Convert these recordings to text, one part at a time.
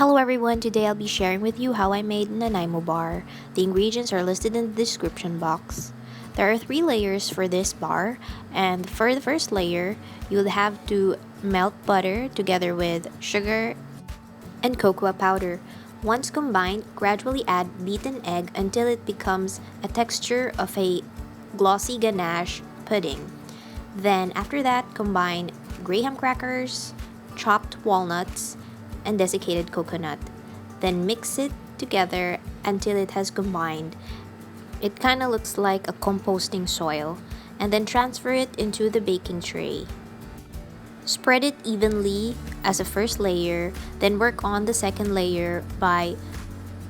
Hello everyone, today I'll be sharing with you how I made Nanaimo Bar. The ingredients are listed in the description box. There are 3 layers for this bar, and for the first layer, you'll have to melt butter together with sugar and cocoa powder. Once combined, gradually add beaten egg until it becomes a texture of a glossy ganache pudding. Then after that, combine graham crackers, chopped walnuts, and desiccated coconut. Then mix it together until it has combined. It kind of looks like a composting soil, and then transfer it into the baking tray. Spread it evenly as a first layer, then work on the second layer by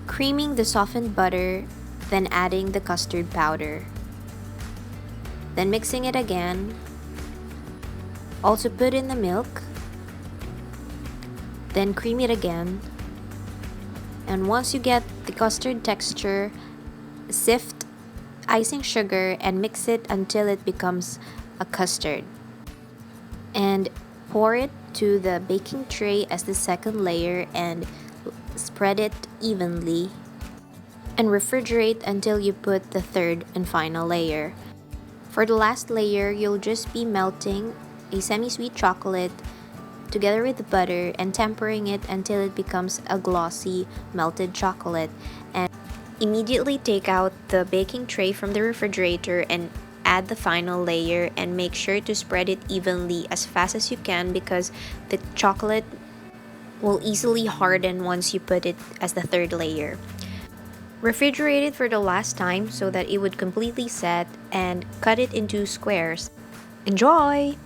creaming the softened butter, then adding the custard powder. Then mixing it again. Also put in the milk. Then cream it again. And once you get the custard texture, sift icing sugar and mix it until it becomes a custard. And pour it to the baking tray as the second layer and spread it evenly. And refrigerate until you put the third and final layer. For the last layer, you'll just be melting a semi-sweet chocolate together with the butter and tempering it until it becomes a glossy melted chocolate. And immediately take out the baking tray from the refrigerator and add the final layer, and make sure to spread it evenly as fast as you can because the chocolate will easily harden once you put it as the third layer. Refrigerate it for the last time so that it would completely set, and cut it into squares. Enjoy!